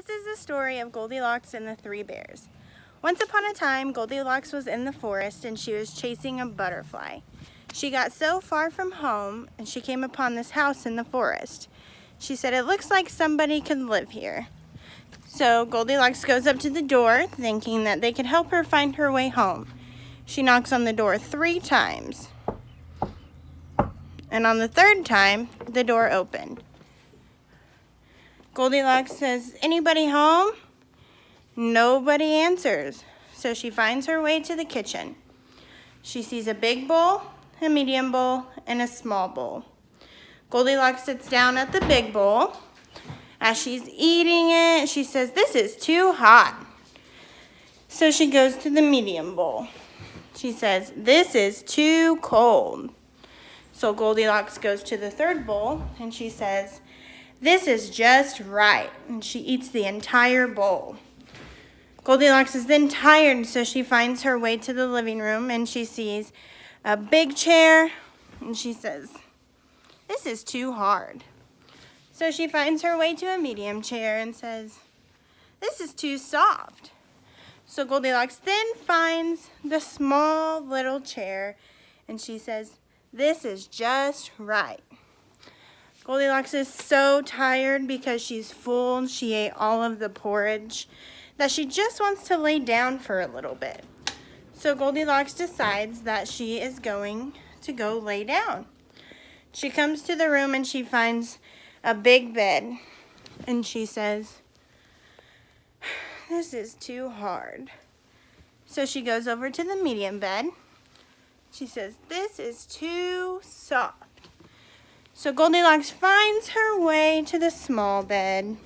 This is the story of Goldilocks and the Three Bears. Once upon a time, Goldilocks was in the forest and she was chasing a butterfly. She got so far from home and she came upon this house in the forest. She said, "It looks like somebody could live here." So Goldilocks goes up to the door thinking that they could help her find her way home. She knocks on the door 3 times. And on the 3rd time, the door opened. Goldilocks says, "Anybody home?" Nobody answers. So she finds her way to the kitchen. She sees a big bowl, a medium bowl, and a small bowl. Goldilocks sits down at the big bowl. As she's eating it, she says, "This is too hot." So she goes to the medium bowl. She says, "This is too cold." So Goldilocks goes to the 3rd bowl and she says, "This is just right." And she eats the entire bowl. Goldilocks is then tired, so she finds her way to the living room and she sees a big chair and she says, "This is too hard." So she finds her way to a medium chair and says, "This is too soft." So Goldilocks then finds the small little chair and she says, "This is just right." Goldilocks is so tired because she's full and she ate all of the porridge that she just wants to lay down for a little bit. So Goldilocks decides that she is going to go lay down. She comes to the room and she finds a big bed and she says, "This is too hard." So she goes over to the medium bed. She says, "This is too soft." So Goldilocks finds her way to the small bed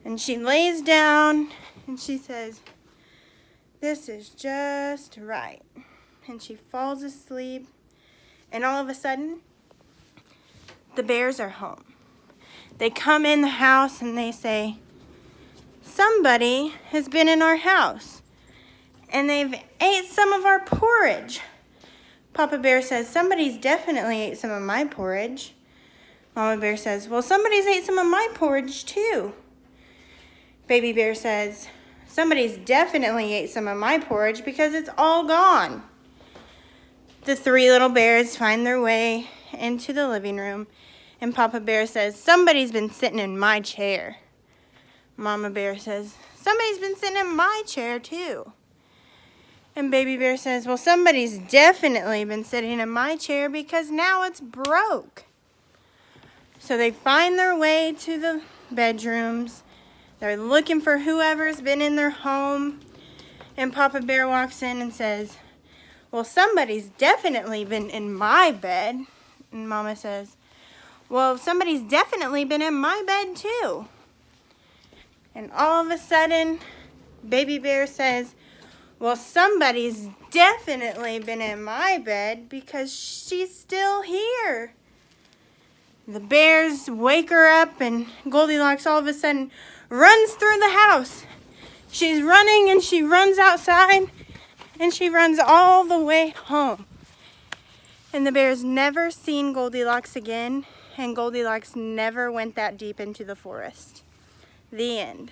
and she lays down and she says, "This is just right." And she falls asleep and all of a sudden, the bears are home. They come in the house and they say, "Somebody has been in our house and they've ate some of our porridge." Papa Bear says, "Somebody's definitely ate some of my porridge." Mama Bear says, "Well, somebody's ate some of my porridge too." Baby Bear says, "Somebody's definitely ate some of my porridge because it's all gone." The 3 little bears find their way into the living room and Papa Bear says, "Somebody's been sitting in my chair." Mama Bear says, "Somebody's been sitting in my chair too." And Baby Bear says, "Well, somebody's definitely been sitting in my chair because now it's broke." So they find their way to the bedrooms. They're looking for whoever's been in their home. And Papa Bear walks in and says, "Well, somebody's definitely been in my bed." And Mama says, "Well, somebody's definitely been in my bed too." And all of a sudden, Baby Bear says, "Well, somebody's definitely been in my bed because she's still here." The bears wake her up and Goldilocks all of a sudden runs through the house. She's running and she runs outside and she runs all the way home. And the bears never seen Goldilocks again and Goldilocks never went that deep into the forest. The end.